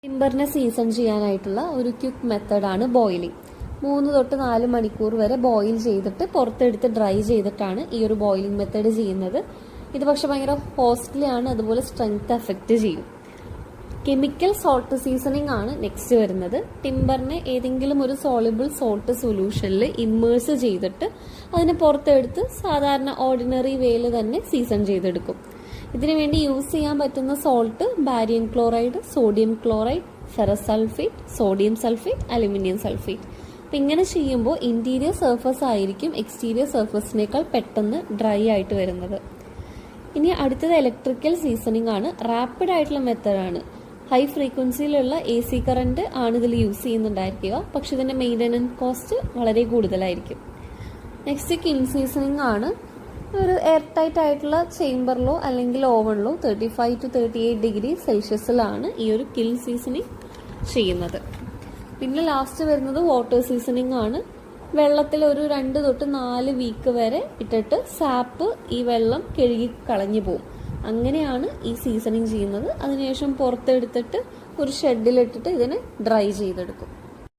ടിമ്പറിനെ season ചെയ്യാനായിട്ടുള്ള ഒരു quick മെത്തേഡാണ് ബോയിലിംഗ്. 3 തൊട്ട് 4 മണിക്കൂർ വരെ ബോയിൽ ചെയ്തിട്ട് പുറത്തെടുത്ത് ഡ്രൈ ചെയ്തിട്ടാണ് ഈ ഒരു ബോയിലിംഗ് മെത്തേഡ് ചെയ്യുന്നത്. ഇത് പക്ഷെ ഭയങ്കര കോസ്റ്റ്ലി ആണ്, അതുപോലെ സ്ട്രെങ്ത് എഫക്റ്റ് ചെയ്യും. കെമിക്കൽ സോൾട്ട് സീസണിങ് ആണ് നെക്സ്റ്റ് വരുന്നത്. ടിമ്പറിനെ ഏതെങ്കിലും ഒരു സോളിബിൾ സോൾട്ട് സൊല്യൂഷനിൽ ഇമ്മേഴ്സ് ചെയ്തിട്ട് അതിനെ പുറത്തെടുത്ത് സാധാരണ ഓർഡിനറി വേയിൽ തന്നെ സീസൺ ചെയ്തെടുക്കും. ഇതിനു വേണ്ടി യൂസ് ചെയ്യാൻ പറ്റുന്ന salt barium chloride, sodium chloride, ferrous sulphate, sodium sulphate, aluminium sulphate. അപ്പം ഇങ്ങനെ ചെയ്യുമ്പോൾ ഇന്റീരിയർ സർഫസ് ആയിരിക്കും എക്സ്റ്റീരിയർ സർഫസിനേക്കാൾ പെട്ടെന്ന് ഡ്രൈ ആയിട്ട് വരുന്നത്. ഇനി അടുത്തത് ഇലക്ട്രിക്കൽ സീസണിങ് ആണ്. റാപ്പിഡ് ആയിട്ടുള്ള മെത്തേഡാണ്. ഹൈ ഫ്രീക്വൻസിയിലുള്ള AC കറണ്ട് ആണ് ഇതിൽ യൂസ് ചെയ്യുന്നുണ്ടായിരിക്കുക, പക്ഷെ ഇതിന്റെ മെയിൻ്റനൻസ് കോസ്റ്റ് വളരെ കൂടുതലായിരിക്കും. നെക്സ്റ്റ് കിൽ സീസണിങ് ആണ്. ഒരു എയർ ടൈറ്റ് ആയിട്ടുള്ള ചേംബറിലോ അല്ലെങ്കിൽ ഓവനിലോ 35 to 38 ഡിഗ്രി സെൽഷ്യസിലാണ് ഈ ഒരു കിൽ സീസണിങ് ചെയ്യുന്നത്. പിന്നെ ലാസ്റ്റ് വരുന്നത് വാട്ടർ സീസണിങ് ആണ്. വെള്ളത്തിൽ ഒരു 2 തൊട്ട് 4 വീക്ക് വരെ ഇട്ടിട്ട് സാപ്പ് ഈ വെള്ളം കഴുകി കളഞ്ഞു പോകും. അങ്ങനെയാണ് ഈ സീസണിങ് ചെയ്യുന്നത്. അതിനുശേഷം പുറത്തെടുത്തിട്ട് ഒരു ഷെഡിലിട്ടിട്ട് ഇതിനെ ഡ്രൈ ചെയ്തെടുക്കും.